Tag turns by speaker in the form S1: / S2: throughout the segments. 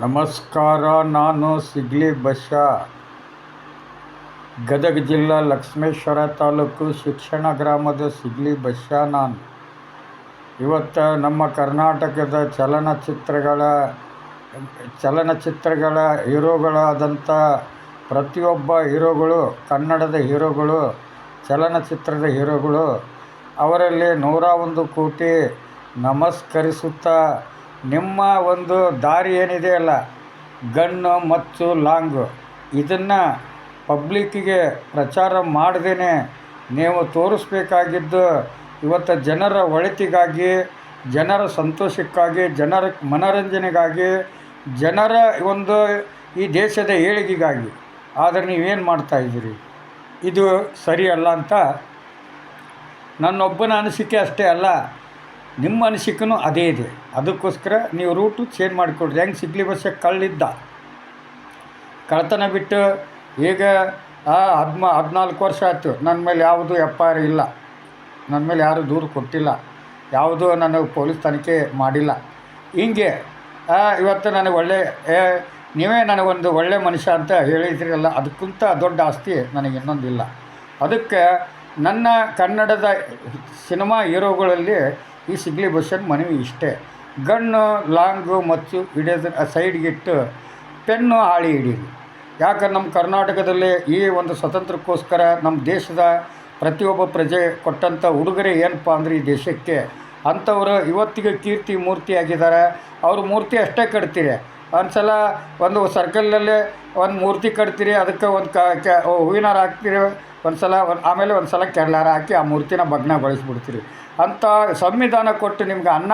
S1: ನಮಸ್ಕಾರ. ನಾನು ಸಿಗ್ಲಿ ಬಸ್ಯ, ಗದಗ ಜಿಲ್ಲಾ ಲಕ್ಷ್ಮೇಶ್ವರ ತಾಲೂಕು ಶಿಕ್ಷಣ ಗ್ರಾಮದ ಸಿಗ್ಲಿ ಬಸ್ಯ. ನಾನು ಇವತ್ತು ನಮ್ಮ ಕರ್ನಾಟಕದ ಚಲನಚಿತ್ರಗಳ ಹೀರೋಗಳಾದಂಥ ಪ್ರತಿಯೊಬ್ಬ ಹೀರೋಗಳು, ಕನ್ನಡದ ಹೀರೋಗಳು, ಚಲನಚಿತ್ರದ ಹೀರೋಗಳು, ಅವರಲ್ಲಿ 101 ಕೋಟಿ ನಮಸ್ಕರಿಸುತ್ತಾ ನಿಮ್ಮ ಒಂದು ದಾರಿ ಏನಿದೆಯಲ್ಲ, ಗನ್ನು ಮತ್ತು ಲಾಂಗು, ಇದನ್ನು ಪಬ್ಲಿಕ್ಕಿಗೆ ಪ್ರಚಾರ ಮಾಡದೇನೆ ನೀವು ತೋರಿಸ್ಬೇಕಾಗಿದ್ದು ಇವತ್ತು ಜನರ ಒಳಿತಿಗಾಗಿ, ಜನರ ಸಂತೋಷಕ್ಕಾಗಿ, ಜನರ ಮನೋರಂಜನೆಗಾಗಿ, ಜನರ ಒಂದು ಈ ದೇಶದ ಏಳಿಗೆಗಾಗಿ. ಆದರೆ ನೀವೇನು ಮಾಡ್ತಾಯಿದ್ದೀರಿ? ಇದು ಸರಿಯಲ್ಲ ಅಂತ ನನ್ನೊಬ್ಬನ ಅನಿಸಿಕೆ ಅಷ್ಟೇ ಅಲ್ಲ, ನಿಮ್ಮ ಅನಿಸಿಕೆನೂ ಅದೇ ಇದೆ. ಅದಕ್ಕೋಸ್ಕರ ನೀವು ರೂಟು ಚೇಂಜ್ ಮಾಡಿಕೊಡ್ರಿ. ಹೆಂಗೆ ಸಿಗ್ಲಿ ಬಸ್ಸ ಕಳ್ತನ ಬಿಟ್ಟು ಈಗ 14 ವರ್ಷ ಆಯಿತು. ನನ್ನ ಮೇಲೆ ಯಾವುದು FIR ಇಲ್ಲ, ನನ್ನ ಮೇಲೆ ಯಾರೂ ದೂರು ಕೊಟ್ಟಿಲ್ಲ, ಯಾವುದೂ ನನಗೆ ಪೊಲೀಸ್ ತನಿಖೆ ಮಾಡಿಲ್ಲ. ಹಿಂಗೆ ಇವತ್ತು ನನಗೆ ನೀವೇ ನನಗೊಂದು ಒಳ್ಳೆ ಮನುಷ್ಯ ಅಂತ ಹೇಳಿದ್ರಲ್ಲ, ಅದಕ್ಕಿಂತ ದೊಡ್ಡ ಆಸ್ತಿ ನನಗೆ ಇನ್ನೊಂದಿಲ್ಲ. ಅದಕ್ಕೆ ನನ್ನ ಕನ್ನಡದ ಸಿನಿಮಾ ಹೀರೋಗಳಲ್ಲಿ ಈ ಸಿಗ್ಲಿ ಬಸ್ಸನ್ ಮನವಿ ಇಷ್ಟೇ: ಗನ್ನು, ಲಾಂಗು ಮತ್ತು ಹಿಡಿಯೋದು ಸೈಡ್ಗಿಟ್ಟು ಪೆನ್ನು ಹಾಳಿ ಹಿಡೀರಿ. ಯಾಕಂದ್ರೆ ನಮ್ಮ ಕರ್ನಾಟಕದಲ್ಲಿ ಈ ಒಂದು ಸ್ವತಂತ್ರಕ್ಕೋಸ್ಕರ ನಮ್ಮ ದೇಶದ ಪ್ರತಿಯೊಬ್ಬ ಪ್ರಜೆ ಕೊಟ್ಟಂಥ ಉಡುಗೊರೆ ಏನಪ್ಪ ಅಂದರೆ ಈ ದೇಶಕ್ಕೆ, ಅಂಥವರು ಇವತ್ತಿಗೆ ಕೀರ್ತಿ ಮೂರ್ತಿ ಆಗಿದ್ದಾರೆ. ಅವರು ಮೂರ್ತಿ ಅಷ್ಟೇ ಕಟ್ತೀರಿ, ಒಂದು ಸಲ ಒಂದು ಸರ್ಕಲ್ನಲ್ಲೇ ಒಂದು ಮೂರ್ತಿ ಕಟ್ತೀರಿ, ಅದಕ್ಕೆ ಒಂದು ಹೂವಿನಾರ ಹಾಕ್ತೀರಿ, ಆಮೇಲೆ ಒಂದು ಸಲ ಕೆರಳಾರ ಹಾಕಿ ಆ ಮೂರ್ತಿನ ಭಗ್ನಗೊಳಿಸ್ಬಿಡ್ತೀರಿ. ಅಂಥ ಸಂವಿಧಾನ ಕೊಟ್ಟು ನಿಮ್ಗೆ ಅನ್ನ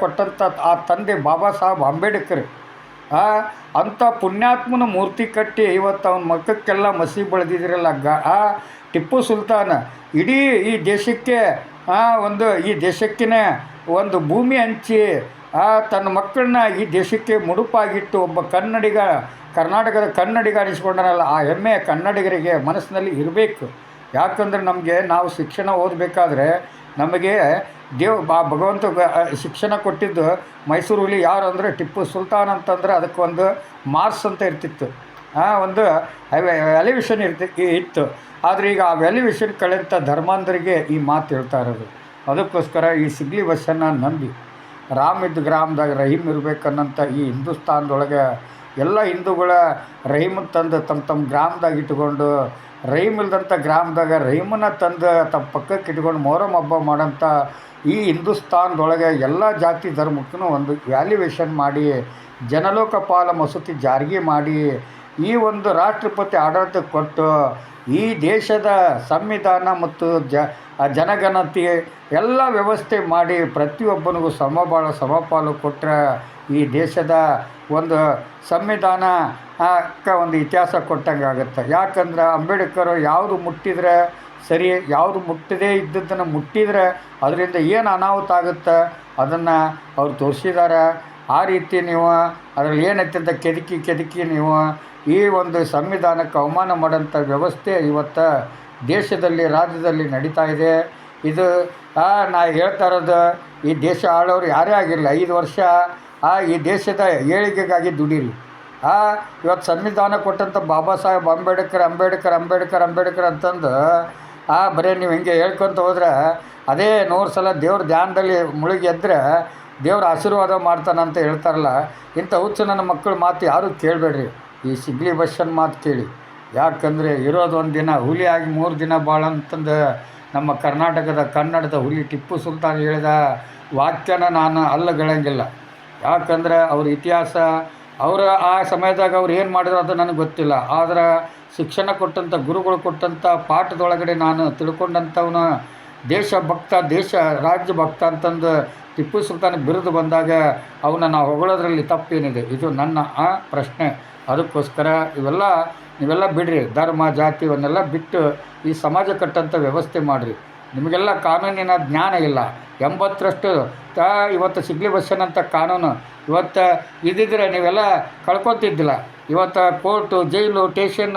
S1: ಕೊಟ್ಟಂಥ ಆ ತಂದೆ ಬಾಬಾ ಸಾಹೇಬ್ ಅಂಬೇಡ್ಕರ್ ಅಂಥ ಪುಣ್ಯಾತ್ಮನ ಮೂರ್ತಿ ಕಟ್ಟಿ ಇವತ್ತು ಅವನ ಮಕ್ಕಕ್ಕೆಲ್ಲ ಮಸಿ ಬೆಳೆದಿದ್ದೀರಲ್ಲ. ಟಿಪ್ಪು ಸುಲ್ತಾನ್ ಇಡೀ ಈ ದೇಶಕ್ಕೆ ಈ ದೇಶಕ್ಕೇ ಒಂದು ಭೂಮಿ ಹಂಚಿ ತನ್ನ ಮಕ್ಕಳನ್ನ ಈ ದೇಶಕ್ಕೆ ಮುಡುಪಾಗಿಟ್ಟು ಒಬ್ಬ ಕರ್ನಾಟಕದ ಕನ್ನಡಿಗ ಅನಿಸ್ಕೊಂಡನಲ್ಲ, ಆ ಹೆಮ್ಮೆ ಕನ್ನಡಿಗರಿಗೆ ಮನಸ್ಸಿನಲ್ಲಿ ಇರಬೇಕು. ಯಾಕಂದರೆ ನಾವು ಶಿಕ್ಷಣ ಓದಬೇಕಾದ್ರೆ ನಮಗೆ ಭಗವಂತ ಶಿಕ್ಷಣ ಕೊಟ್ಟಿದ್ದು ಮೈಸೂರು ಹುಲಿ ಯಾರು ಅಂದರೆ ಟಿಪ್ಪು ಸುಲ್ತಾನ್ ಅಂತಂದರೆ ಅದಕ್ಕೆ ಒಂದು ಮಾರ್ಕ್ಸ್ ಅಂತ ಇರ್ತಿತ್ತು, ಒಂದು ವ್ಯಾಲ್ಯೂಯೇಷನ್ ಇತ್ತು. ಆದರೆ ಈಗ ಆ ವ್ಯಾಲ್ಯೂಯೇಷನ್ ಕಳೆದಂಥ ಧರ್ಮಾಂಧರಿಗೆ ಈ ಮಾತು ಹೇಳ್ತಾ ಇರೋದು. ಅದಕ್ಕೋಸ್ಕರ ಈ ಸಿಗ್ಲಿ ಬಸ್ಸನ್ನು ನಂಬಿ ರಾಮಿದ್ದ ಗ್ರಾಮದಾಗ ರಹೀಮ್ ಇರಬೇಕನ್ನಂಥ ಈ ಹಿಂದೂಸ್ತಾನದೊಳಗೆ ಎಲ್ಲ ಹಿಂದೂಗಳ ರಹೀಮ್ ತಂದು ತಮ್ಮ ಗ್ರಾಮದಾಗ ಇಟ್ಕೊಂಡು, ರಹೀಮ್ ಇಲ್ದಂಥ ಗ್ರಾಮದಾಗ ರಹೀಮನ್ನ ತಂದು ತಮ್ಮ ಪಕ್ಕಕ್ಕೆ ಇಟ್ಕೊಂಡು ಮೊಹರಂ ಹಬ್ಬ ಮಾಡೋಂಥ ಈ ಹಿಂದೂಸ್ತಾನದೊಳಗೆ ಎಲ್ಲ ಜಾತಿ ಧರ್ಮಕ್ಕೂ ಒಂದು ವ್ಯಾಲ್ಯೂಯೇಷನ್ ಮಾಡಿ, ಜನಲೋಕಪಾಲ ಮಸೂತಿ ಜಾರಿಗೆ ಮಾಡಿ, ಈ ಒಂದು ರಾಷ್ಟ್ರಪತಿ ಆಡಳಿತ ಕೊಟ್ಟು, ಈ ದೇಶದ ಸಂವಿಧಾನ ಮತ್ತು ಜನಗಣತಿ ಎಲ್ಲ ವ್ಯವಸ್ಥೆ ಮಾಡಿ ಪ್ರತಿಯೊಬ್ಬನಿಗೂ ಸಮಪಾಲು ಕೊಟ್ಟರೆ ಈ ದೇಶದ ಒಂದು ಸಂವಿಧಾನಕ್ಕೆ ಒಂದು ಇತಿಹಾಸ ಕೊಟ್ಟಂಗೆ ಆಗುತ್ತೆ. ಯಾಕಂದ್ರೆ ಅಂಬೇಡ್ಕರ್ ಯಾವುದು ಮುಟ್ಟಿದರೆ ಸರಿ, ಯಾವುದು ಮುಟ್ಟದೇ ಇದ್ದದ್ದನ್ನು ಮುಟ್ಟಿದರೆ ಅದರಿಂದ ಏನು ಅನಾಹುತ ಆಗುತ್ತೆ ಅದನ್ನು ಅವ್ರು ತೋರಿಸಿದ್ದಾರೆ. ಆ ರೀತಿ ನೀವು ಅದರಲ್ಲಿ ಏನೈತೆ ಅಂತ ಕೆದಕಿ ನೀವು ಈ ಒಂದು ಸಂವಿಧಾನಕ್ಕೆ ಅವಮಾನ ಮಾಡೋಂಥ ವ್ಯವಸ್ಥೆ ಇವತ್ತು ದೇಶದಲ್ಲಿ, ರಾಜ್ಯದಲ್ಲಿ ನಡೀತಾ ಇದೆ. ಇದು ನಾ ಹೇಳ್ತಾ ಇರೋದು, ಈ ದೇಶ ಆಳೋರು ಯಾರೇ ಆಗಿರಲಿ 5 ವರ್ಷ ಈ ದೇಶದ ಏಳಿಗೆಗಾಗಿ ದುಡೀರಿ. ಇವತ್ತು ಸಂವಿಧಾನ ಕೊಟ್ಟಂಥ ಬಾಬಾ ಸಾಹೇಬ್ ಅಂಬೇಡ್ಕರ್ ಅಂತಂದು ಬರೀ ನೀವು ಹಿಂಗೆ ಹೇಳ್ಕೊತ ಹೋದ್ರೆ ಅದೇ 100 ಸಲ ದೇವ್ರ ಧ್ಯಾನದಲ್ಲಿ ಮುಳುಗಿ ಎದ್ದರೆ ದೇವ್ರ ಆಶೀರ್ವಾದ ಮಾಡ್ತಾನಂತ ಹೇಳ್ತಾರಲ್ಲ. ಇಂಥ ಹುಚ್ಚು ನನ್ನ ಮಕ್ಕಳು ಮಾತು ಯಾರೂ ಕೇಳಬೇಡ್ರಿ, ಈ ಸಿಗ್ಲಿ ಬಸ್ಸನ್ ಮಾತು ಕೇಳಿ. ಯಾಕಂದರೆ ಇರೋದು ಒಂದು ದಿನ, ಹುಲಿಯಾಗಿ 3 ದಿನ ಭಾಳ ಅಂತಂದು ನಮ್ಮ ಕನ್ನಡದ ಹುಲಿ ಟಿಪ್ಪು ಸುಲ್ತಾನ್ ಹೇಳಿದ ವಾಕ್ಯನ ನಾನು ಅಲ್ಲಗಳಂಗಿಲ್ಲ. ಯಾಕಂದರೆ ಅವ್ರ ಇತಿಹಾಸ, ಆ ಸಮಯದಾಗ ಅವ್ರು ಏನು ಮಾಡಿದ್ರು ಅದು ನನಗೆ ಗೊತ್ತಿಲ್ಲ. ಆದರೆ ಶಿಕ್ಷಣ ಕೊಟ್ಟಂಥ ಗುರುಗಳು ಕೊಟ್ಟಂಥ ಪಾಠದೊಳಗಡೆ ನಾನು ತಿಳ್ಕೊಂಡಂಥವನು ರಾಜ್ಯ ಭಕ್ತ ಅಂತಂದು ಟಿಪ್ಪು ಸುಲ್ತಾನ್ ಬಿರುದು ಬಂದಾಗ ಅವನ್ನ ನಾವು ಹೊಗಳೋದ್ರಲ್ಲಿ ತಪ್ಪೇನಿದೆ? ಇದು ನನ್ನ ಪ್ರಶ್ನೆ. ಅದಕ್ಕೋಸ್ಕರ ನೀವೆಲ್ಲ ಬಿಡ್ರಿ, ಧರ್ಮ ಜಾತಿ ಇವನ್ನೆಲ್ಲ ಬಿಟ್ಟು ಈ ಸಮಾಜ ಕಟ್ಟಂಥ ವ್ಯವಸ್ಥೆ ಮಾಡಿರಿ. ನಿಮಗೆಲ್ಲ ಕಾನೂನಿನ ಜ್ಞಾನ ಇಲ್ಲ. 80ರಷ್ಟು ಇವತ್ತು ಸಿಗ್ಲಿ ಬಸ್ಸನ್ನಂಥ ಕಾನೂನು ಇವತ್ತು ಇದ್ದಿದ್ರೆ ನೀವೆಲ್ಲ ಕಳ್ಕೊತಿದ್ದಿಲ್ಲ. ಇವತ್ತು ಕೋರ್ಟು, ಜೈಲು, ಸ್ಟೇಷನ್,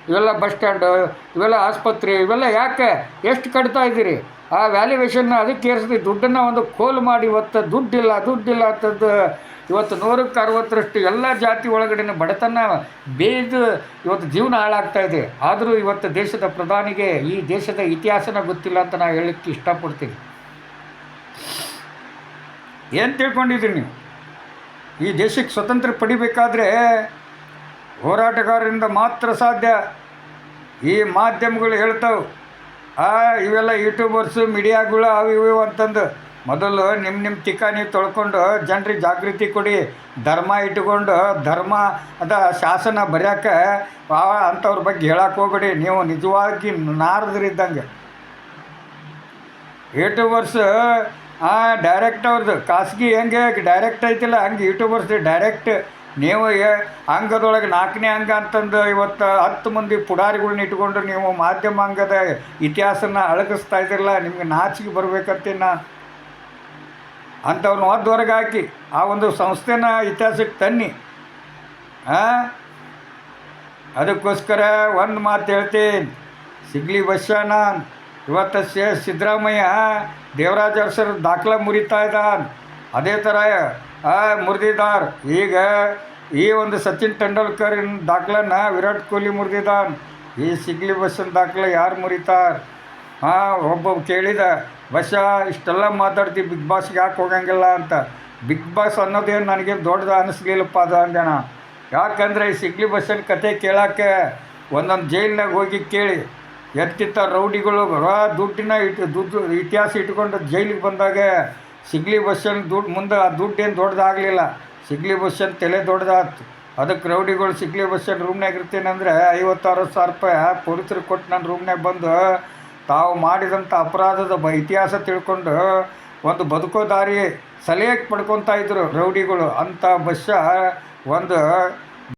S1: ಇವೆಲ್ಲ ಬಸ್ ಸ್ಟ್ಯಾಂಡು, ಇವೆಲ್ಲ ಆಸ್ಪತ್ರೆ, ಇವೆಲ್ಲ ಯಾಕೆ ಎಷ್ಟು ಕಟ್ತಾ ಇದ್ದೀರಿ? ಆ ವ್ಯಾಲ್ಯೂಯೇಷನ್ನ ಅದಕ್ಕೆ ಏರಿಸಿದ ದುಡ್ಡನ್ನು ಒಂದು ಕೋಲು ಮಾಡಿ ಇವತ್ತು ದುಡ್ಡಿಲ್ಲ ಅಂತಂದು ಇವತ್ತು 160ರಷ್ಟು ಎಲ್ಲ ಜಾತಿ ಒಳಗಡೆ ಬಡತನ ಬೇಯ್ದು ಇವತ್ತು ಜೀವನ ಹಾಳಾಗ್ತಾಯಿದೆ. ಆದರೂ ಇವತ್ತು ದೇಶದ ಪ್ರಧಾನಿಗೆ ಈ ದೇಶದ ಇತಿಹಾಸನ ಗೊತ್ತಿಲ್ಲ ಅಂತ ನಾನು ಹೇಳಲಿಕ್ಕೆ ಇಷ್ಟಪಡ್ತೀನಿ. ಏನು ತಿಳ್ಕೊಂಡಿದ್ದೀರಿ ನೀವು? ಈ ದೇಶಕ್ಕೆ ಸ್ವತಂತ್ರ ಪಡಿಬೇಕಾದ್ರೆ ಹೋರಾಟಗಾರರಿಂದ ಮಾತ್ರ ಸಾಧ್ಯ. ಈ ಮಾಧ್ಯಮಗಳು ಹೇಳ್ತಾವೆ ಇವೆಲ್ಲ ಯೂಟ್ಯೂಬರ್ಸು ಮೀಡಿಯಾಗಳು ಅವು ಇವು ಅಂತಂದು. ಮೊದಲು ನಿಮ್ಮ ತಿಕ್ಕ ನೀವು ತೊಳ್ಕೊಂಡು ಜನರಿಗೆ ಜಾಗೃತಿ ಕೊಡಿ. ಧರ್ಮ ಇಟ್ಕೊಂಡು ಧರ್ಮ ಅದ ಶಾಸನ ಬರ್ಯಾಕೆ ಅಂಥವ್ರ ಬಗ್ಗೆ ಹೇಳಕ್ಕೆ ಹೋಗ್ಬೇಡಿ. ನೀವು ನಿಜವಾಗಿ ನಾರದ್ರಿದ್ದಂಗೆ. ಯೂಟ್ಯೂಬರ್ಸ್ ಡೈರೆಕ್ಟ್ ಅವ್ರದ್ದು ಖಾಸಗಿ ಹೆಂಗೆ ಡೈರೆಕ್ಟ್ ಐತಿಲ್ಲ ಹಂಗೆ ಯೂಟ್ಯೂಬರ್ಸ್ ಡೈರೆಕ್ಟ್. ನೀವು ಅಂಗದೊಳಗೆ 4ನೇ ಅಂಗ ಅಂತಂದು ಇವತ್ತು 10 ಮಂದಿ ಪುಡಾರಿಗಳ್ನ ಇಟ್ಕೊಂಡು ನೀವು ಮಾಧ್ಯಮ ಅಂಗದ ಇತಿಹಾಸನ ಅಳಗಿಸ್ತಾ ಇದ್ದಿರಲ್ಲ. ನಿಮಗೆ ನಾಚಿಕೆ ಬರ್ಬೇಕಂತೀನ ಅಂಥವ್ನ ಹೊರಗೆ ಹಾಕಿ ಆ ಒಂದು ಸಂಸ್ಥೆನ ಇತಿಹಾಸಕ್ಕೆ ತನ್ನಿ. ಅದಕ್ಕೋಸ್ಕರ ಒಂದು ಮಾತು ಹೇಳ್ತೀನಿ, ಸಿಗ್ಲಿ ಬಸ್ಸನ ಇವತ್ತು ಸಿದ್ದರಾಮಯ್ಯ ದೇವರಾಜ ಅರಸರ ದಾಖಲೆ ಮುರಿತಾ ಇದ್ದಾನೆ. ಅದೇ ಥರ ಮುರಿದಿದ್ದಾರೆ. ಈಗ ಈ ಒಂದು ಸಚಿನ್ ತೆಂಡೂಲ್ಕರಿನ ದಾಖಲೆನ ವಿರಾಟ್ ಕೊಹ್ಲಿ ಮುರಿದಿದ್ದಾನೆ. ಈ ಸಿಗ್ಲಿ ಬಸ್ಸನ ದಾಖಲೆ ಯಾರು ಮುರಿತಾರೆ? ಒಬ್ಬ ಕೇಳಿದ, ಬಸ್ಸ ಇಷ್ಟೆಲ್ಲ ಮಾತಾಡ್ತೀವಿ ಬಿಗ್ ಬಾಸ್ಗೆ ಯಾಕೆ ಹೋಗಂಗಿಲ್ಲ ಅಂತ. ಬಿಗ್ ಬಾಸ್ ಅನ್ನೋದೇನು ನನಗೆ ದೊಡ್ಡದು ಅನ್ನಿಸ್ಲಿಲ್ಲಪ್ಪ ಅದು ಅಂದಣ. ಯಾಕಂದರೆ ಈ ಸಿಗ್ಲಿ ಬಸ್ಸನ ಕತೆ ಕೇಳೋಕ್ಕೆ ಒಂದೊಂದು ಜೈಲಿನಾಗ ಹೋಗಿ ಕೇಳಿ ಎತ್ತಿತ್ತ ರೌಡಿಗಳು ದುಡ್ಡಿನ ದುಡ್ಡು ಇತಿಹಾಸ ಇಟ್ಕೊಂಡು ಜೈಲಿಗೆ ಬಂದಾಗ ಸಿಗ್ಲಿ ಬಸ್ಸನ್ ದುಡ್ಡು ಮುಂದೆ ಆ ದುಡ್ಡೇನು ದೊಡ್ಡದಾಗಲಿಲ್ಲ. ಸಿಗ್ಲಿ ಬಸ್ಸನ್ ತಲೆ ದೊಡ್ಡದಾಯ್ತು. ಅದಕ್ಕೆ ರೌಡಿಗಳು ಸಿಗ್ಲಿ ಬಸ್ಸನ್ ರೂಮ್ನಾಗ ಇರ್ತೀನಂದರೆ 50-60 ರೂಪಾಯಿ ಪೊಲೀಸರಿಗೆ ಕೊಟ್ಟು ನನ್ನ ರೂಮ್ನಾಗ ಬಂದು ತಾವು ಮಾಡಿದಂಥ ಅಪರಾಧದ ಇತಿಹಾಸ ತಿಳ್ಕೊಂಡು ಒಂದು ಬದುಕೋ ದಾರಿ ಸಲಹೆ ಪಡ್ಕೊತಾ ಇದ್ರು ರೌಡಿಗಳು. ಅಂಥ ಬಸ್ಸ ಒಂದು